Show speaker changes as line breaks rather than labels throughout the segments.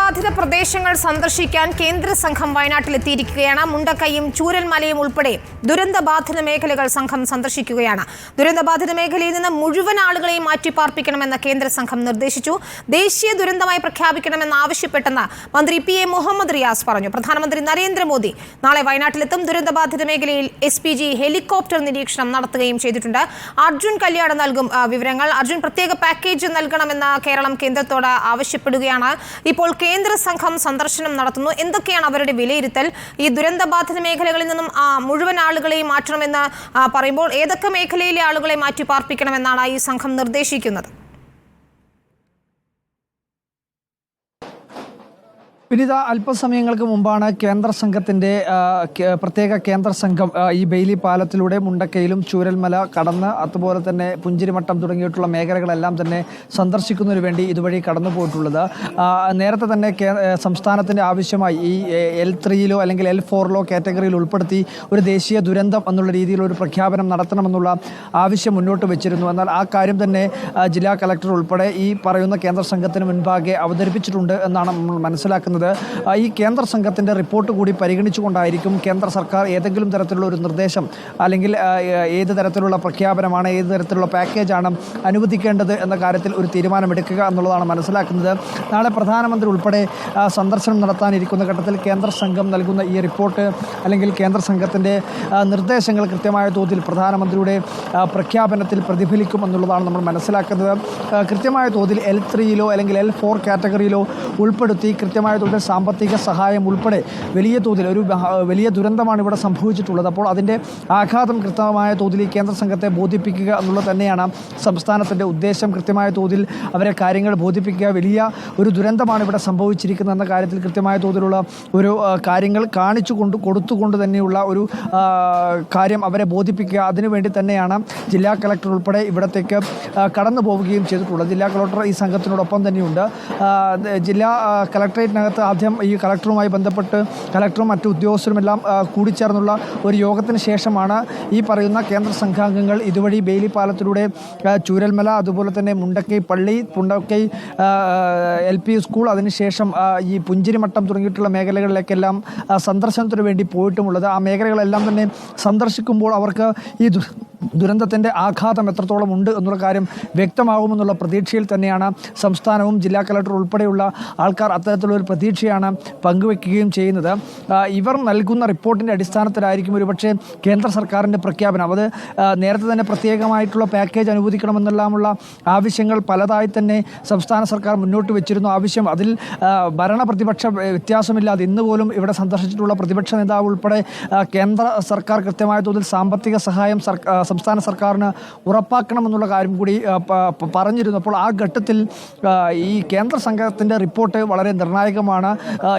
ദുരന്തബാധിത പ്രദേശങ്ങൾ സന്ദർശിക്കാൻ കേന്ദ്ര സംഘം വയനാട്ടിലെത്തിയിരിക്കുകയാണ്. മുണ്ടക്കൈയും ചൂരൽമലയും ഉൾപ്പെടെ ദുരന്തബാധിത മേഖലകൾ സംഘം സന്ദർശിക്കുകയാണ്. ദുരന്തബാധിത മേഖലയിൽ നിന്ന് മുഴുവൻ ആളുകളെയും മാറ്റിപ്പാർപ്പിക്കണമെന്ന് കേന്ദ്ര സംഘം നിർദ്ദേശിച്ചു. ദേശീയ ദുരന്തമായി പ്രഖ്യാപിക്കണമെന്ന് ആവശ്യപ്പെട്ടെന്ന് മന്ത്രി PA മുഹമ്മദ് റിയാസ് പറഞ്ഞു. പ്രധാനമന്ത്രി നരേന്ദ്രമോദി നാളെ വയനാട്ടിലെത്തും. ദുരന്തബാധിത മേഖലയിൽ SPG ഹെലികോപ്റ്റർ നിരീക്ഷണം നടത്തുകയും ചെയ്തിട്ടുണ്ട്. അർജുൻ കല്യാട് നൽകും വിവരങ്ങൾ. അർജുൻ, പ്രത്യേക പാക്കേജ് നൽകണമെന്ന് കേരളം കേന്ദ്രത്തോട് ആവശ്യപ്പെടുകയാണ്. ഇപ്പോൾ കേന്ദ്ര സംഘം സന്ദർശനം നടത്തുന്നു. എന്തൊക്കെയാണ് അവരുടെ വിലയിരുത്തൽ? ഈ ദുരന്തബാധിത മേഖലകളിൽ നിന്നും മുഴുവൻ ആളുകളെയും മാറ്റണമെന്ന് പറയുമ്പോൾ ഏതൊക്കെ മേഖലയിലെ ആളുകളെ മാറ്റി പാർപ്പിക്കണമെന്നാണ് ഈ സംഘം നിർദ്ദേശിക്കുന്നത്?
വിനിത, അല്പസമയങ്ങൾക്ക് മുമ്പാണ് കേന്ദ്ര സംഘത്തിൻ്റെ പ്രത്യേക കേന്ദ്ര സംഘം ഈ ബെയിലി പാലത്തിലൂടെ മുണ്ടക്കയിലും ചൂരൽമല കടന്ന് അതുപോലെ തന്നെ പുഞ്ചിരിമട്ടം തുടങ്ങിയിട്ടുള്ള മേഖലകളെല്ലാം തന്നെ സന്ദർശിക്കുന്നതിന് വേണ്ടി ഇതുവഴി കടന്നു പോയിട്ടുള്ളത്. നേരത്തെ തന്നെ സംസ്ഥാനത്തിൻ്റെ ആവശ്യമായി ഈ L3 അല്ലെങ്കിൽ L4 കാറ്റഗറിയിൽ ഉൾപ്പെടുത്തി ഒരു ദേശീയ ദുരന്തം എന്നുള്ള രീതിയിലൊരു പ്രഖ്യാപനം നടത്തണമെന്നുള്ള ആവശ്യം മുന്നോട്ട് വെച്ചിരുന്നു. എന്നാൽ ആ കാര്യം തന്നെ ജില്ലാ കളക്ടർ ഉൾപ്പെടെ ഈ പറയുന്ന കേന്ദ്ര സംഘത്തിന് മുൻപാകെ അവതരിപ്പിച്ചിട്ടുണ്ട് എന്നാണ് നമ്മൾ മനസ്സിലാക്കുന്നത്. ഈ കേന്ദ്ര സംഘത്തിൻ്റെ റിപ്പോർട്ട് കൂടി പരിഗണിച്ചുകൊണ്ടായിരിക്കും കേന്ദ്ര സർക്കാർ ഏതെങ്കിലും തരത്തിലുള്ള ഒരു നിർദ്ദേശം അല്ലെങ്കിൽ ഏത് തരത്തിലുള്ള പ്രഖ്യാപനമാണ്, ഏത് തരത്തിലുള്ള പാക്കേജാണ് അനുവദിക്കേണ്ടത് എന്ന കാര്യത്തിൽ ഒരു തീരുമാനമെടുക്കുക എന്നുള്ളതാണ് മനസ്സിലാക്കുന്നത്. നാളെ പ്രധാനമന്ത്രി ഉൾപ്പെടെ സന്ദർശനം നടത്താനിരിക്കുന്ന ഘട്ടത്തിൽ കേന്ദ്ര സംഘം നൽകുന്ന ഈ റിപ്പോർട്ട് അല്ലെങ്കിൽ കേന്ദ്ര സംഘത്തിൻ്റെ നിർദ്ദേശങ്ങൾ കൃത്യമായ തോതിൽ പ്രധാനമന്ത്രിയുടെ പ്രഖ്യാപനത്തിൽ പ്രതിഫലിക്കും എന്നുള്ളതാണ് നമ്മൾ മനസ്സിലാക്കുന്നത്. കൃത്യമായ തോതിൽ L3 അല്ലെങ്കിൽ L4 കാറ്റഗറിയിലോ ഉൾപ്പെടുത്തി കൃത്യമായ തോതിൽ സാമ്പത്തിക സഹായം ഉൾപ്പെടെ വലിയ തോതിൽ ഒരു വലിയ ദുരന്തമാണ് ഇവിടെ സംഭവിച്ചിട്ടുള്ളത്. അപ്പോൾ അതിൻ്റെ ആഘാതം കൃത്യമായ തോതിൽ ഈ കേന്ദ്ര സംഘത്തെ ബോധിപ്പിക്കുക എന്നുള്ളത് തന്നെയാണ് സംസ്ഥാനത്തിൻ്റെ ഉദ്ദേശം. കൃത്യമായ തോതിൽ അവരെ കാര്യങ്ങൾ ബോധിപ്പിക്കുക. വലിയ ഒരു ദുരന്തമാണ് ഇവിടെ സംഭവിച്ചിരിക്കുന്നത് എന്ന കാര്യത്തിൽ കൃത്യമായ തോതിലുള്ള ഒരു കാര്യങ്ങൾ കൊടുത്തുകൊണ്ട് തന്നെയുള്ള ഒരു കാര്യം അവരെ ബോധിപ്പിക്കുക. അതിനുവേണ്ടി തന്നെയാണ് ജില്ലാ കളക്ടർ ഉൾപ്പെടെ ഇവിടത്തേക്ക് കടന്നു പോവുകയും ചെയ്തിട്ടുള്ളത്. ജില്ലാ കളക്ടർ ഈ സംഘത്തിനോടൊപ്പം തന്നെയുണ്ട്. ജില്ലാ കളക്ടറേറ്റിനകത്ത് ആദ്യം ഈ കളക്ടറുമായി ബന്ധപ്പെട്ട് കളക്ടറും മറ്റു ഉദ്യോഗസ്ഥരുമെല്ലാം കൂടിച്ചേർന്നുള്ള ഒരു യോഗത്തിന് ശേഷമാണ് ഈ പറയുന്ന കേന്ദ്ര സംഘാംഗങ്ങൾ ഇതുവഴി ബെയിലി പാലത്തിലൂടെ ചൂരൽമല, അതുപോലെ തന്നെ മുണ്ടക്കൈ പള്ളി, മുണ്ടക്കൈ LP സ്കൂൾ, അതിനുശേഷം ഈ പുഞ്ചിരിമട്ടം തുടങ്ങിയിട്ടുള്ള മേഖലകളിലേക്കെല്ലാം സന്ദർശനത്തിന് വേണ്ടി പോയിട്ടുമുള്ളത്. ആ മേഖലകളെല്ലാം തന്നെ സന്ദർശിക്കുമ്പോൾ അവർക്ക് ഈ ദുരന്തത്തിൻ്റെ ആഘാതം എത്രത്തോളം ഉണ്ട് എന്നുള്ള കാര്യം വ്യക്തമാകുമെന്നുള്ള പ്രതീക്ഷയിൽ തന്നെയാണ് സംസ്ഥാനവും ജില്ലാ കളക്ടർ ഉൾപ്പെടെയുള്ള ആൾക്കാർ അത്തരത്തിലുള്ളൊരു പ്രതീക്ഷയാണ് പങ്കുവെക്കുകയും ചെയ്യുന്നത്. ഇവർ നൽകുന്ന റിപ്പോർട്ടിൻ്റെ അടിസ്ഥാനത്തിലായിരിക്കും ഒരുപക്ഷെ കേന്ദ്ര സർക്കാരിൻ്റെ പ്രഖ്യാപനം. അത് നേരത്തെ തന്നെ പ്രത്യേകമായിട്ടുള്ള പാക്കേജ് അനുവദിക്കണമെന്നെല്ലാമുള്ള ആവശ്യങ്ങൾ പലതായി തന്നെ സംസ്ഥാന സർക്കാർ മുന്നോട്ട് വെച്ചിരുന്നു. ആവശ്യം അതിൽ ഭരണപ്രതിപക്ഷ വ്യത്യാസമില്ലാതെ ഇന്ന് പോലും ഇവിടെ സന്ദർശിച്ചിട്ടുള്ള പ്രതിപക്ഷ നേതാവ് ഉൾപ്പെടെ കേന്ദ്ര സർക്കാർ കൃത്യമായ തോതിൽ സാമ്പത്തിക സഹായം സംസ്ഥാന സർക്കാരിന് ഉറപ്പാക്കണമെന്നുള്ള കാര്യം കൂടി പറഞ്ഞിരുന്നു. അപ്പോൾ ആ ഘട്ടത്തിൽ ഈ കേന്ദ്ര സംഘത്തിൻ്റെ റിപ്പോർട്ട് വളരെ നിർണായകമാണ്.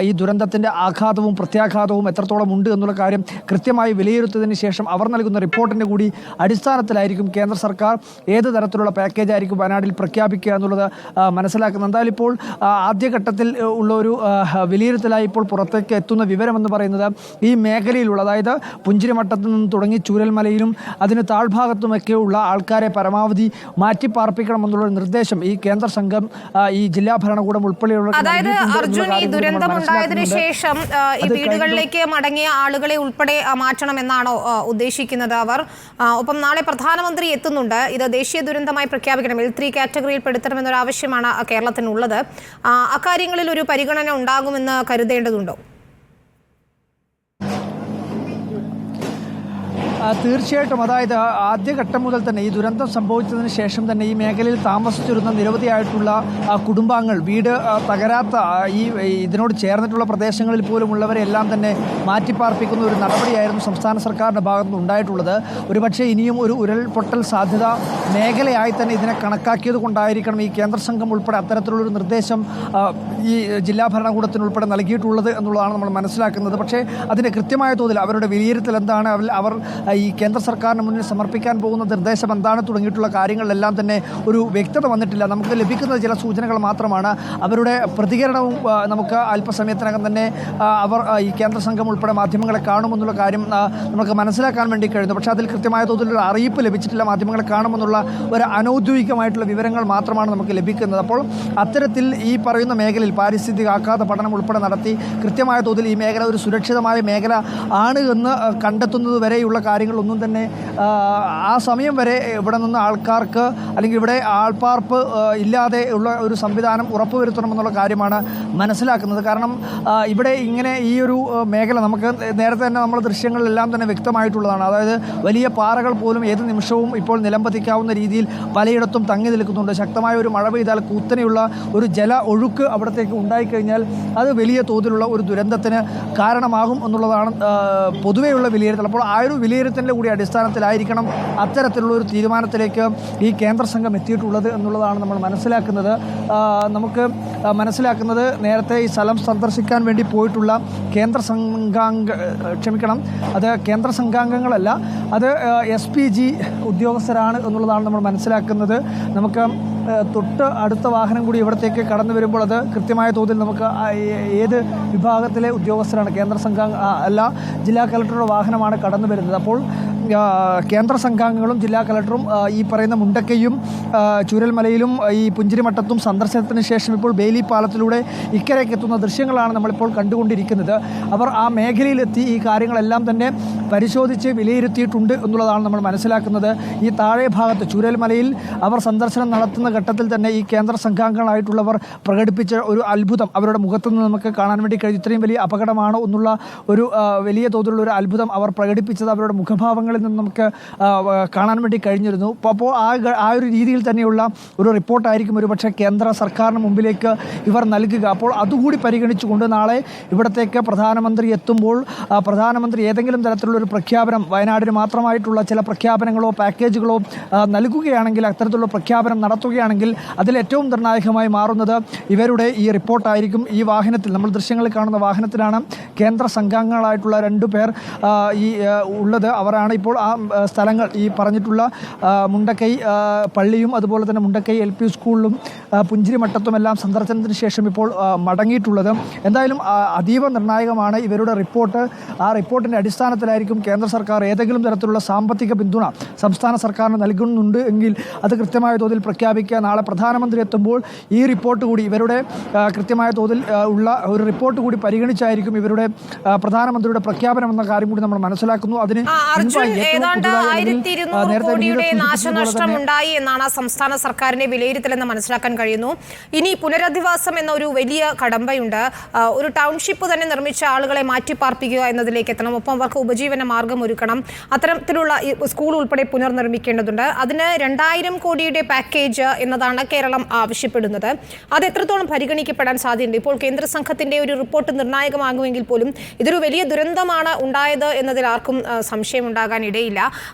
ഈ ദുരന്തത്തിൻ്റെ ആഘാതവും പ്രത്യാഘാതവും എത്രത്തോളം ഉണ്ട് എന്നുള്ള കാര്യം കൃത്യമായി വിലയിരുത്തിയതിന് ശേഷം അവർ നൽകുന്ന റിപ്പോർട്ടിൻ്റെ കൂടി അടിസ്ഥാനത്തിലായിരിക്കും കേന്ദ്ര സർക്കാർ ഏത് തരത്തിലുള്ള പാക്കേജ് ആയിരിക്കും വയനാട്ടിൽ പ്രഖ്യാപിക്കുക എന്നുള്ളത് മനസ്സിലാക്കുന്നത്. എന്തായാലും ഇപ്പോൾ ആദ്യഘട്ടത്തിൽ ഉള്ള ഒരു വിലയിരുത്തലായി ഇപ്പോൾ പുറത്തേക്ക് എത്തുന്ന വിവരമെന്ന് പറയുന്നത് ഈ മേഖലയിലുള്ള, അതായത് പുഞ്ചിരിമട്ടത്തിൽ നിന്ന് തുടങ്ങി ചൂരൽമലയിലും അതിന് താഴ്ഭാഗത്തുമൊക്കെയുള്ള ആൾക്കാരെ പരമാവധി മാറ്റിപ്പാർപ്പിക്കണമെന്നുള്ള നിർദ്ദേശം ഈ കേന്ദ്ര സംഘം ഈ ജില്ലാ ഭരണകൂടം ഉൾപ്പെടെയുള്ള
അർജുൻ, ഈ ദുരന്തമുണ്ടായതിനു ശേഷം ഈ വീടുകളിലേക്ക് മടങ്ങിയ ആളുകളെ ഉൾപ്പെടെ മാറ്റണമെന്നാണോ ഉദ്ദേശിക്കുന്നത് അവർ? ഒപ്പം നാളെ പ്രധാനമന്ത്രി എത്തുന്നുണ്ട്. ഇത് ദേശീയ ദുരന്തമായി പ്രഖ്യാപിക്കണം, L3 കാറ്റഗറിയിൽ പെടുത്തണമെന്നൊരു ആവശ്യമാണ് കേരളത്തിനുള്ളത്. അക്കാര്യങ്ങളിൽ ഒരു പരിഗണന ഉണ്ടാകുമെന്ന് കരുതേണ്ടതുണ്ടോ?
തീർച്ചയായിട്ടും. അതായത് ആദ്യഘട്ടം മുതൽ തന്നെ ഈ ദുരന്തം സംഭവിച്ചതിന് ശേഷം തന്നെ ഈ മേഖലയിൽ താമസിച്ചിരുന്ന നിരവധിയായിട്ടുള്ള കുടുംബാംഗങ്ങൾ, വീട് തകരാത്ത ഈ ഇതിനോട് ചേർന്നിട്ടുള്ള പ്രദേശങ്ങളിൽ പോലും ഉള്ളവരെല്ലാം തന്നെ മാറ്റിപ്പാർപ്പിക്കുന്ന ഒരു നടപടിയായിരുന്നു സംസ്ഥാന സർക്കാരിൻ്റെ ഭാഗത്തുനിന്ന് ഉണ്ടായിട്ടുള്ളത്. ഒരുപക്ഷെ ഇനിയും ഒരു ഉരുൾപൊട്ടൽ സാധ്യത മേഖലയായി തന്നെ ഇതിനെ കണക്കാക്കിയത് കൊണ്ടായിരിക്കണം ഈ കേന്ദ്ര സംഘം ഉൾപ്പെടെ അത്തരത്തിലുള്ളൊരു നിർദ്ദേശം ഈ ജില്ലാ ഭരണകൂടത്തിനുൾപ്പെടെ നൽകിയിട്ടുള്ളത് എന്നുള്ളതാണ് നമ്മൾ മനസ്സിലാക്കുന്നത്. പക്ഷേ അതിൻ്റെ കൃത്യമായ തോതിൽ അവരുടെ വിലയിരുത്തൽ എന്താണ്, അവർ ഈ കേന്ദ്ര സർക്കാരിന് മുന്നിൽ സമർപ്പിക്കാൻ പോകുന്ന നിർദ്ദേശം എന്താണ് തുടങ്ങിയിട്ടുള്ള കാര്യങ്ങളിലെല്ലാം തന്നെ ഒരു വ്യക്തത വന്നിട്ടില്ല. നമുക്ക് ലഭിക്കുന്ന ചില സൂചനകൾ മാത്രമാണ്. അവരുടെ പ്രതികരണവും നമുക്ക് അല്പസമയത്തിനകം തന്നെ അവർ ഈ കേന്ദ്ര സംഘം ഉൾപ്പെടെ മാധ്യമങ്ങളെ കാണുമെന്നുള്ള കാര്യം നമുക്ക് മനസ്സിലാക്കാൻ വേണ്ടി കഴിയുന്നു. പക്ഷേ അതിൽ കൃത്യമായ തോതിലൊരു അറിയിപ്പ് ലഭിച്ചിട്ടില്ല. മാധ്യമങ്ങളെ കാണുമെന്നുള്ള ഒരു അനൗദ്യോഗികമായിട്ടുള്ള വിവരങ്ങൾ മാത്രമാണ് നമുക്ക് ലഭിക്കുന്നത്. അപ്പോൾ അത്തരത്തിൽ ഈ പറയുന്ന മേഖലയിൽ പാരിസ്ഥിതിക ആഘാത പഠനം ഉൾപ്പെടെ നടത്തി കൃത്യമായ തോതിൽ ഈ മേഖല ഒരു സുരക്ഷിതമായ മേഖല ആണ് എന്ന് കണ്ടെത്തുന്നത് വരെയുള്ള കാര്യങ്ങളൊന്നും തന്നെ ആ സമയം വരെ ഇവിടെ നിന്ന് ആൾക്കാർക്ക് അല്ലെങ്കിൽ ഇവിടെ ആൾപ്പാർപ്പ് ഇല്ലാതെ ഉള്ള ഒരു സംവിധാനം ഉറപ്പുവരുത്തണമെന്നുള്ള കാര്യമാണ് മനസ്സിലാക്കുന്നത്. കാരണം ഇവിടെ ഇങ്ങനെ ഈ ഒരു മേഖല നമുക്ക് നേരത്തെ തന്നെ നമ്മൾ ദൃശ്യങ്ങളിലെല്ലാം തന്നെ വ്യക്തമായിട്ടുള്ളതാണ്. അതായത് വലിയ പാറകൾ പോലും ഏത് നിമിഷവും ഇപ്പോൾ നിലംപതിക്കാവുന്ന രീതിയിൽ പലയിടത്തും തങ്ങി നിൽക്കുന്നുണ്ട്. ശക്തമായ ഒരു മഴ പെയ്താൽ കൂത്തനെയുള്ള ഒരു ജല ഒഴുക്ക് അവിടത്തേക്ക് ഉണ്ടായിക്കഴിഞ്ഞാൽ അത് വലിയ തോതിലുള്ള ഒരു ദുരന്തത്തിന് കാരണമാകും എന്നുള്ളതാണ് പൊതുവെയുള്ള വിലയിരുത്തൽ. അപ്പോൾ ആ ഒരു വിലയിരുത്തലിൻ്റെ കൂടി അടിസ്ഥാനത്തിലായിരിക്കണം അത്തരത്തിലുള്ള ഒരു തീരുമാനത്തിലേക്ക് ഈ കേന്ദ്ര സംഘം എത്തിയിട്ടുള്ളത് എന്നുള്ളതാണ് നമ്മൾ മനസ്സിലാക്കുന്നത്. നമുക്ക് മനസ്സിലാക്കുന്നത് നേരത്തെ ഈ സ്ഥലം സന്ദർശിക്കാൻ വേണ്ടി പോയിട്ടുള്ള കേന്ദ്ര സംഘാംഗങ്ങളല്ല, അത് SPG ഉദ്യോഗസ്ഥരാണ് എന്നുള്ളതാണ് നമ്മൾ മനസ്സിലാക്കുന്നത്. നമുക്ക് തൊട്ട് അടുത്ത വാഹനം കൂടി ഇവിടത്തേക്ക് കടന്നു വരുമ്പോൾ അത് കൃത്യമായ തോതിൽ നമുക്ക് ഏത് വിഭാഗത്തിലെ ഉദ്യോഗസ്ഥരാണ്, കേന്ദ്ര സംഘം അല്ല, ജില്ലാ കളക്ടറുടെ വാഹനമാണ് കടന്നു വരുന്നത്. അപ്പോൾ കേന്ദ്ര സംഘാംഗങ്ങളും ജില്ലാ കളക്ടറും ഈ പറയുന്ന മുണ്ടക്കയും ചൂരൽമലയിലും ഈ പുഞ്ചിരിമട്ടത്തും സന്ദർശനത്തിന് ശേഷം ഇപ്പോൾ ബെയിലി പാലത്തിലൂടെ ഇക്കരയ്ക്ക് എത്തുന്ന ദൃശ്യങ്ങളാണ് നമ്മളിപ്പോൾ കണ്ടുകൊണ്ടിരിക്കുന്നത്. അവർ ആ മേഖലയിലെത്തി ഈ കാര്യങ്ങളെല്ലാം തന്നെ പരിശോധിച്ച് വിലയിരുത്തിയിട്ടുണ്ട് എന്നുള്ളതാണ് നമ്മൾ മനസ്സിലാക്കുന്നത്. ഈ താഴെ ഭാഗത്ത് ചൂരൽമലയിൽ അവർ സന്ദർശനം നടത്തുന്ന ഘട്ടത്തിൽ തന്നെ ഈ കേന്ദ്ര സംഘാംഗങ്ങളായിട്ടുള്ളവർ പ്രകടിപ്പിച്ച ഒരു അത്ഭുതം അവരുടെ മുഖത്തു നിന്ന് നമുക്ക് കാണാൻ വേണ്ടി കഴിഞ്ഞു. ഇത്രയും വലിയ അപകടമാണോ എന്നുള്ള ഒരു വലിയ തോതിലുള്ള ഒരു അത്ഭുതം അവർ പ്രകടിപ്പിച്ചത് അവരുടെ മുഖഭാവങ്ങളിൽ നിന്ന് നമുക്ക് കാണാൻ വേണ്ടി കഴിഞ്ഞിരുന്നു. അപ്പോൾ ആ ഒരു രീതിയിൽ തന്നെയുള്ള ഒരു റിപ്പോർട്ടായിരിക്കും ഒരുപക്ഷെ കേന്ദ്ര സർക്കാരിന് മുമ്പിലേക്ക് ഇവർ നൽകുക. അപ്പോൾ അതുകൂടി പരിഗണിച്ചുകൊണ്ട് നാളെ ഇവിടത്തേക്ക് പ്രധാനമന്ത്രി എത്തുമ്പോൾ പ്രധാനമന്ത്രി ഏതെങ്കിലും തരത്തിലുള്ള ഒരു പ്രഖ്യാപനം, വയനാടിന് മാത്രമായിട്ടുള്ള ചില പ്രഖ്യാപനങ്ങളോ പാക്കേജുകളോ നൽകുകയാണെങ്കിൽ, അത്തരത്തിലുള്ള പ്രഖ്യാപനം നടത്തുകയാണെങ്കിൽ അതിൽ ഏറ്റവും നിർണായകമായി മാറുന്നത് ഇവരുടെ ഈ റിപ്പോർട്ടായിരിക്കും. ഈ വാഹനത്തിൽ, നമ്മൾ ദൃശ്യങ്ങളിൽ കാണുന്ന വാഹനത്തിലാണ് കേന്ദ്ര സംഘാംഗങ്ങളായിട്ടുള്ള 2 പേർ ഈ ഉള്ളത്. അവരാണ് ഇപ്പോൾ ആ സ്ഥലങ്ങൾ, ഈ പറഞ്ഞിട്ടുള്ള മുണ്ടക്കൈ പള്ളിയും അതുപോലെ തന്നെ മുണ്ടക്കൈ LP സ്കൂളിലും പുഞ്ചിരിമട്ടത്തുമെല്ലാം സന്ദർശനത്തിന് ശേഷം ഇപ്പോൾ മടങ്ങിയിട്ടുള്ളത്. എന്തായാലും അതീവ നിർണായകമാണ് ഇവരുടെ റിപ്പോർട്ട്. ആ റിപ്പോർട്ടിൻ്റെ അടിസ്ഥാനത്തിലായിരിക്കും കേന്ദ്ര സർക്കാർ ഏതെങ്കിലും തരത്തിലുള്ള സാമ്പത്തിക പിന്തുണ സംസ്ഥാന സർക്കാരിന് നൽകുന്നുണ്ട് എങ്കിൽ അത് കൃത്യമായ തോതിൽ പ്രഖ്യാപിക്കുക. നാളെ പ്രധാനമന്ത്രി എത്തുമ്പോൾ ഈ റിപ്പോർട്ട് കൂടി, ഇവരുടെ കൃത്യമായ തോതിൽ ഉള്ള ഒരു റിപ്പോർട്ട് കൂടി പരിഗണിച്ചായിരിക്കും ഇവരുടെ പ്രധാനമന്ത്രിയുടെ പ്രഖ്യാപനം എന്ന കാര്യം കൂടി നമ്മൾ മനസ്സിലാക്കുന്നു. അതിന്
ഏതാണ്ട് 1200 കോടിയുടെ നാശനഷ്ടം ഉണ്ടായി എന്നാണ് സംസ്ഥാന സർക്കാരിന്റെ വിലയിരുത്തലെന്ന് മനസ്സിലാക്കാൻ കഴിയുന്നു. ഇനി പുനരധിവാസം എന്ന ഒരു വലിയ കടമ്പയുണ്ട്. ഒരു ടൗൺഷിപ്പ് തന്നെ നിർമ്മിച്ച ആളുകളെ മാറ്റിപ്പാർപ്പിക്കുക എന്നതിലേക്ക് എത്തണം. ഒപ്പം അവർക്ക് ഉപജീവന മാർഗം ഒരുക്കണം. അത്തരത്തിലുള്ള സ്കൂൾ ഉൾപ്പെടെ പുനർനിർമ്മിക്കേണ്ടതുണ്ട്. അതിന് 2000 കോടിയുടെ പാക്കേജ് എന്നതാണ് കേരളം ആവശ്യപ്പെടുന്നത്. അത് എത്രത്തോളം പരിഗണിക്കപ്പെടാൻ സാധ്യതയുണ്ട്? ഇപ്പോൾ കേന്ദ്ര സംഘത്തിന്റെ ഒരു റിപ്പോർട്ട് നിർണായകമാകുമെങ്കിൽ പോലും ഇതൊരു വലിയ ദുരന്തമാണ് ഉണ്ടായത് എന്നതിൽ ആർക്കും സംശയമുണ്ടാകാൻ ഇടയില്ല.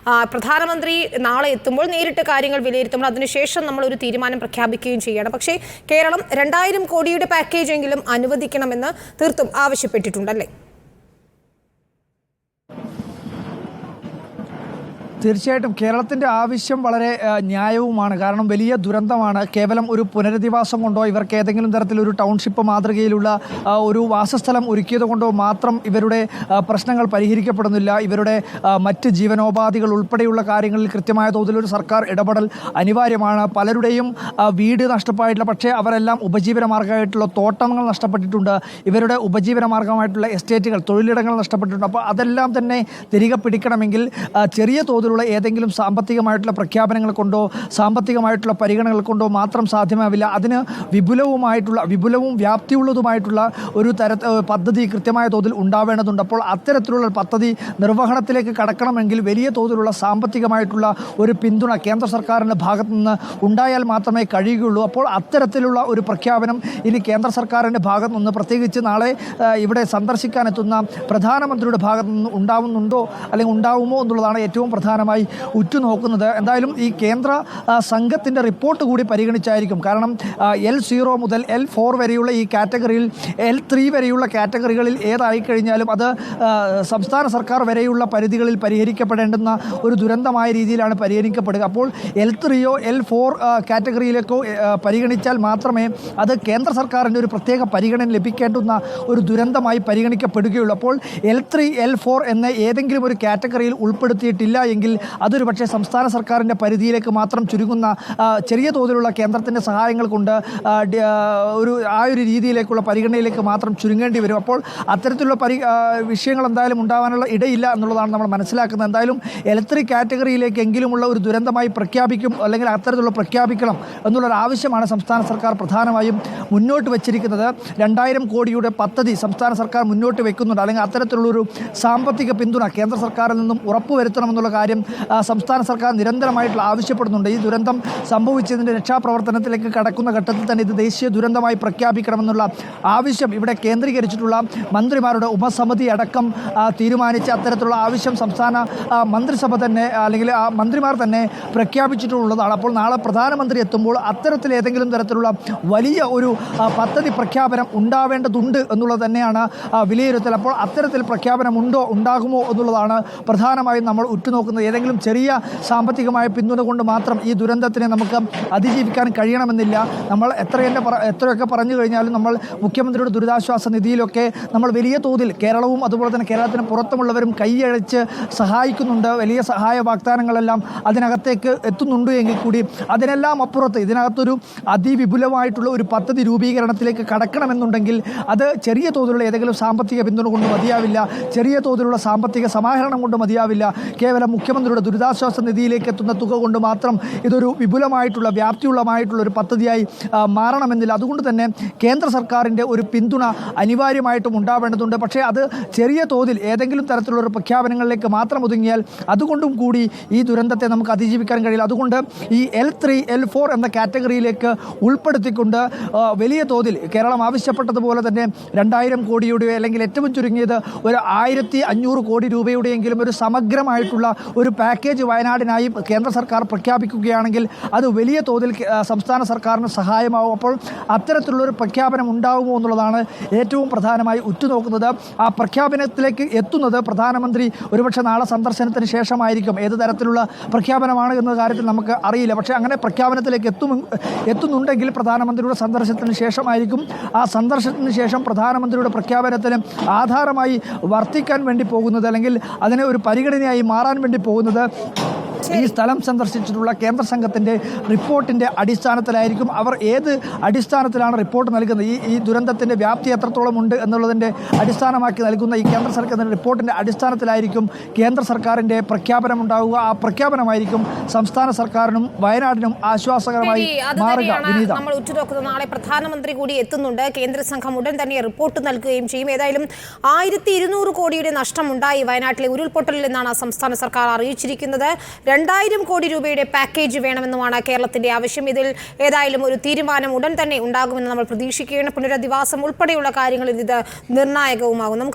പ്രധാനമന്ത്രി നാളെ എത്തുമ്പോൾ നേരിട്ട് കാര്യങ്ങൾ വിലയിരുത്തുമ്പോൾ അതിനുശേഷം നമ്മളൊരു തീരുമാനം പ്രഖ്യാപിക്കുകയും ചെയ്യണം. പക്ഷേ കേരളം 2000 കോടിയുടെ പാക്കേജെങ്കിലും അനുവദിക്കണമെന്ന് തീർത്തും ആവശ്യപ്പെട്ടിട്ടുണ്ടല്ലേ?
തീർച്ചയായിട്ടും കേരളത്തിൻ്റെ ആവശ്യം വളരെ ന്യായവുമാണ്. കാരണം വലിയ ദുരന്തമാണ്. കേവലം ഒരു പുനരധിവാസം കൊണ്ടോ ഇവർക്ക് ഏതെങ്കിലും തരത്തിലൊരു ടൗൺഷിപ്പ് മാതൃകയിലുള്ള ഒരു വാസസ്ഥലം ഒരുക്കിയത് കൊണ്ടോ മാത്രം ഇവരുടെ പ്രശ്നങ്ങൾ പരിഹരിക്കപ്പെടുന്നില്ല. ഇവരുടെ മറ്റ് ജീവനോപാധികൾ ഉൾപ്പെടെയുള്ള കാര്യങ്ങളിൽ കൃത്യമായ തോതിലൊരു സർക്കാർ ഇടപെടൽ അനിവാര്യമാണ്. പലരുടെയും വീട് നഷ്ടപ്പെട്ടില്ല, പക്ഷേ അവരെല്ലാം ഉപജീവന മാർഗമായിട്ടുള്ള തോട്ടങ്ങൾ നഷ്ടപ്പെട്ടിട്ടുണ്ട്. ഇവരുടെ ഉപജീവന മാർഗമായിട്ടുള്ള എസ്റ്റേറ്റുകൾ, തൊഴിലിടങ്ങൾ നഷ്ടപ്പെട്ടിട്ടുണ്ട്. അപ്പോൾ അതെല്ലാം തന്നെ തിരികെ പിടിക്കണമെങ്കിൽ ചെറിയ തോതിൽ ഏതെങ്കിലും സാമ്പത്തികമായിട്ടുള്ള പ്രഖ്യാപനങ്ങൾ കൊണ്ടോ സാമ്പത്തികമായിട്ടുള്ള പരിഗണനകൾ കൊണ്ടോ മാത്രം സാധ്യമാവില്ല. അതിന് വിപുലവും വ്യാപ്തിയുള്ളതുമായിട്ടുള്ള ഒരു പദ്ധതി കൃത്യമായ തോതിൽ ഉണ്ടാവേണ്ടതുണ്ട്. അപ്പോൾ അത്തരത്തിലുള്ള പദ്ധതി നിർവഹണത്തിലേക്ക് കടക്കണമെങ്കിൽ വലിയ തോതിലുള്ള സാമ്പത്തികമായിട്ടുള്ള ഒരു പിന്തുണ കേന്ദ്ര സർക്കാരിൻ്റെ ഭാഗത്തു നിന്ന് ഉണ്ടായാൽ മാത്രമേ കഴിയുകയുള്ളൂ. അപ്പോൾ അത്തരത്തിലുള്ള ഒരു പ്രഖ്യാപനം ഇനി കേന്ദ്ര സർക്കാരിൻ്റെ ഭാഗത്തു നിന്ന്, പ്രത്യേകിച്ച് നാളെ ഇവിടെ സന്ദർശിക്കാനെത്തുന്ന പ്രധാനമന്ത്രിയുടെ ഭാഗത്തു നിന്ന് ഉണ്ടാവുന്നുണ്ടോ അല്ലെങ്കിൽ ഉണ്ടാവുമോ എന്നുള്ളതാണ് ഏറ്റവും പ്രധാനപ്പെട്ട പ്രധാനമായി ഉറ്റുനോക്കുന്നത്. എന്തായാലും ഈ കേന്ദ്ര സംഘത്തിൻ്റെ റിപ്പോർട്ട് കൂടി പരിഗണിച്ചായിരിക്കും. കാരണം L0 മുതൽ L4 വരെയുള്ള ഈ കാറ്റഗറിയിൽ L3 വരെയുള്ള കാറ്റഗറികളിൽ ഏതായി കഴിഞ്ഞാലും അത് സംസ്ഥാന സർക്കാർ വരെയുള്ള പരിധികളിൽ പരിഹരിക്കപ്പെടേണ്ടുന്ന ഒരു ദുരന്തമായ രീതിയിലാണ് പരിഹരിക്കപ്പെടുക. അപ്പോൾ L3യോ L4 കാറ്റഗറിയിലേക്കോ പരിഗണിച്ചാൽ മാത്രമേ അത് കേന്ദ്ര സർക്കാരിൻ്റെ ഒരു പ്രത്യേക പരിഗണന ലഭിക്കേണ്ടുന്ന ഒരു ദുരന്തമായി പരിഗണിക്കപ്പെടുകയുള്ളൂ. അപ്പോൾ L3, L4 എന്ന ഏതെങ്കിലും ഒരു കാറ്റഗറിയിൽ ഉൾപ്പെടുത്തിയിട്ടില്ല എങ്കിൽ അതൊരു പക്ഷേ സംസ്ഥാന സർക്കാരിൻ്റെ പരിധിയിലേക്ക് മാത്രം ചുരുങ്ങുന്ന ചെറിയ തോതിലുള്ള കേന്ദ്രത്തിൻ്റെ സഹായങ്ങൾ കൊണ്ട് ഒരു രീതിയിലേക്കുള്ള പരിഗണനയിലേക്ക് മാത്രം ചുരുങ്ങേണ്ടി വരും. അപ്പോൾ അത്തരത്തിലുള്ള വിഷയങ്ങൾ എന്തായാലും ഉണ്ടാകാനുള്ള ഇടയില്ല എന്നുള്ളതാണ് നമ്മൾ മനസ്സിലാക്കുന്നത്. എന്തായാലും L3 കാറ്റഗറിയിലേക്കെങ്കിലുമുള്ള ഒരു ദുരന്തമായി പ്രഖ്യാപിക്കും, അല്ലെങ്കിൽ അത്തരത്തിലുള്ള പ്രഖ്യാപിക്കണം എന്നുള്ളൊരു ആവശ്യമാണ് സംസ്ഥാന സർക്കാർ പ്രധാനമായും മുന്നോട്ട് വച്ചിരിക്കുന്നത്. 2000 കോടിയുടെ പദ്ധതി സംസ്ഥാന സർക്കാർ മുന്നോട്ട് വെക്കുന്നുണ്ട്. അല്ലെങ്കിൽ അത്തരത്തിലുള്ളൊരു സാമ്പത്തിക പിന്തുണ കേന്ദ്ര സർക്കാരിൽ നിന്നും ഉറപ്പുവരുത്തണമെന്നുള്ള കാര്യം സംസ്ഥാന സർക്കാർ നിരന്തരമായിട്ടുള്ള ആവശ്യപ്പെടുന്നുണ്ട്. ഈ ദുരന്തം സംഭവിച്ചതിൻ്റെ രക്ഷാപ്രവർത്തനത്തിലേക്ക് കടക്കുന്ന ഘട്ടത്തിൽ തന്നെ ഇത് ദേശീയ ദുരന്തമായി പ്രഖ്യാപിക്കണമെന്നുള്ള ആവശ്യം ഇവിടെ കേന്ദ്രീകരിച്ചിട്ടുള്ള മന്ത്രിമാരുടെ ഉപസമിതി അടക്കം തീരുമാനിച്ച് അത്തരത്തിലുള്ള ആവശ്യം സംസ്ഥാന മന്ത്രിസഭ തന്നെ അല്ലെങ്കിൽ ആ മന്ത്രിമാർ തന്നെ പ്രഖ്യാപിച്ചിട്ടുള്ളതാണ്. അപ്പോൾ നാളെ പ്രധാനമന്ത്രി എത്തുമ്പോൾ അത്തരത്തിൽ ഏതെങ്കിലും തരത്തിലുള്ള വലിയ ഒരു പദ്ധതി പ്രഖ്യാപനം ഉണ്ടാവേണ്ടതുണ്ട് എന്നുള്ളത് തന്നെയാണ് വിലയിരുത്തൽ. അപ്പോൾ അത്തരത്തിൽ പ്രഖ്യാപനം ഉണ്ടാകുമോ എന്നുള്ളതാണ് പ്രധാനമായും നമ്മൾ ഉറ്റുനോക്കുന്നത്. ഏതെങ്കിലും ചെറിയ സാമ്പത്തികമായ പിന്തുണ കൊണ്ട് മാത്രം ഈ ദുരന്തത്തിനെ നമുക്ക് അതിജീവിക്കാൻ കഴിയണമെന്നില്ല. നമ്മൾ എത്രയൊക്കെ പറഞ്ഞു കഴിഞ്ഞാലും നമ്മൾ മുഖ്യമന്ത്രിയുടെ ദുരിതാശ്വാസ നിധിയിലൊക്കെ നമ്മൾ വലിയ തോതിൽ കേരളവും അതുപോലെ തന്നെ കേരളത്തിന് പുറത്തുമുള്ളവരും കൈയഴിച്ച് സഹായിക്കുന്നുണ്ട്. വലിയ സഹായ വാഗ്ദാനങ്ങളെല്ലാം അതിനകത്തേക്ക് എത്തുന്നുണ്ട് എങ്കിൽ കൂടി അതിനെല്ലാം അപ്പുറത്ത് ഇതിനകത്തൊരു അതിവിപുലമായിട്ടുള്ള ഒരു പദ്ധതി രൂപീകരണത്തിലേക്ക് കടക്കണമെന്നുണ്ടെങ്കിൽ അത് ചെറിയ തോതിലുള്ള ഏതെങ്കിലും സാമ്പത്തിക പിന്തുണ കൊണ്ട് മതിയാവില്ല, ചെറിയ തോതിലുള്ള സാമ്പത്തിക സമാഹരണം കൊണ്ട് മതിയാവില്ല. കേവലം മുഖ്യമന്ത്രിയുടെ ദുരിതാശ്വാസ നിധിയിലേക്ക് എത്തുന്ന തുക കൊണ്ട് മാത്രം ഇതൊരു വിപുലമായിട്ടുള്ള വ്യാപ്തിയുള്ളമായിട്ടുള്ള ഒരു പദ്ധതിയായി മാറണമെന്നില്ല. അതുകൊണ്ട് തന്നെ കേന്ദ്ര സർക്കാരിൻ്റെ ഒരു പിന്തുണ അനിവാര്യമായിട്ടും ഉണ്ടാവേണ്ടതുണ്ട്. പക്ഷേ അത് ചെറിയ തോതിൽ ഏതെങ്കിലും തരത്തിലുള്ള ഒരു പ്രഖ്യാപനങ്ങളിലേക്ക് മാത്രം ഒതുങ്ങിയാൽ അതുകൊണ്ടും കൂടി ഈ ദുരന്തത്തെ നമുക്ക് അതിജീവിക്കാൻ കഴിയില്ല. അതുകൊണ്ട് ഈ L3, L4 എന്ന കാറ്റഗറിയിലേക്ക് ഉൾപ്പെടുത്തിക്കൊണ്ട് വലിയ തോതിൽ കേരളം ആവശ്യപ്പെട്ടതുപോലെ തന്നെ 2000 കോടിയുടെ അല്ലെങ്കിൽ ഏറ്റവും ചുരുങ്ങിയത് ഒരു 1500 കോടി രൂപയുടെയെങ്കിലും ഒരു സമഗ്രമായിട്ടുള്ള ഒരു പാക്കേജ് വയനാടിനായി കേന്ദ്ര സർക്കാർ പ്രഖ്യാപിക്കുകയാണെങ്കിൽ അത് വലിയ തോതിൽ സംസ്ഥാന സർക്കാരിന് സഹായമാവും. അപ്പോൾ അത്തരത്തിലുള്ളൊരു പ്രഖ്യാപനം ഉണ്ടാകുമോ എന്നുള്ളതാണ് ഏറ്റവും പ്രധാനമായി ഉറ്റുനോക്കുന്നത്. ആ പ്രഖ്യാപനത്തിലേക്ക് എത്തുന്നത് പ്രധാനമന്ത്രി ഒരുപക്ഷെ നാളെ സന്ദർശനത്തിന് ശേഷമായിരിക്കും. ഏത് തരത്തിലുള്ള പ്രഖ്യാപനമാണ് എന്ന കാര്യത്തിൽ നമുക്ക് അറിയില്ല. പക്ഷേ അങ്ങനെ പ്രഖ്യാപനത്തിലേക്ക് എത്തുന്നുണ്ടെങ്കിൽ പ്രധാനമന്ത്രിയുടെ സന്ദർശനത്തിന് ശേഷമായിരിക്കും. ആ സന്ദർശനത്തിന് ശേഷം പ്രധാനമന്ത്രിയുടെ പ്രഖ്യാപനത്തിന് ആധാരമായി വർത്തിക്കാൻ വേണ്ടി പോകുന്നത്, അല്ലെങ്കിൽ അതിനെ ഒരു പരിഗണനയായി മാറാൻ വേണ്ടി പോകുന്നത് ഈ സ്ഥലം സന്ദർശിച്ചിട്ടുള്ള കേന്ദ്ര സംഘത്തിൻ്റെ റിപ്പോർട്ടിൻ്റെ അടിസ്ഥാനത്തിലായിരിക്കും. അവർ ഏത് അടിസ്ഥാനത്തിലാണ് റിപ്പോർട്ട് നൽകുന്നത്, ഈ ദുരന്തത്തിൻ്റെ വ്യാപ്തി എത്രത്തോളം ഉണ്ട് എന്നുള്ളതിൻ്റെ അടിസ്ഥാനമാക്കി നൽകുന്ന ഈ കേന്ദ്ര സർക്കാരിൻ്റെ റിപ്പോർട്ടിൻ്റെ അടിസ്ഥാനത്തിലായിരിക്കും കേന്ദ്ര സർക്കാരിൻ്റെ പ്രഖ്യാപനം ഉണ്ടാവുക. ആ പ്രഖ്യാപനമായിരിക്കും സംസ്ഥാന സർക്കാരിനും വയനാടിനും ആശ്വാസകരമായി മാറുക.
നമ്മൾ ഉറ്റുനോക്കുന്നത് നാളെ പ്രധാനമന്ത്രി കൂടി എത്തുന്നുണ്ട്. കേന്ദ്ര സംഘം ഉടൻ തന്നെ റിപ്പോർട്ട് നൽകുകയും ചെയ്യും. ഏതായാലും 1200 കോടിയുടെ നഷ്ടമുണ്ടായി വയനാട്ടിലെ ഉരുൾപൊട്ടലിൽ നിന്നാണ് സംസ്ഥാന സർക്കാർ അറിയിച്ചിരിക്കുന്നത്. 2000 കോടി രൂപയുടെ പാക്കേജ് വേണമെന്നുമാണ് കേരളത്തിന്റെ ആവശ്യം. ഇതിൽ ഏതായാലും ഒരു തീരുമാനം ഉടൻ തന്നെ ഉണ്ടാകുമെന്ന് നമ്മൾ പ്രതീക്ഷിക്കുകയാണ്. പുനരധിവാസം ഉൾപ്പെടെയുള്ള കാര്യങ്ങളിൽ ഇത് നിർണായകവുമാകും.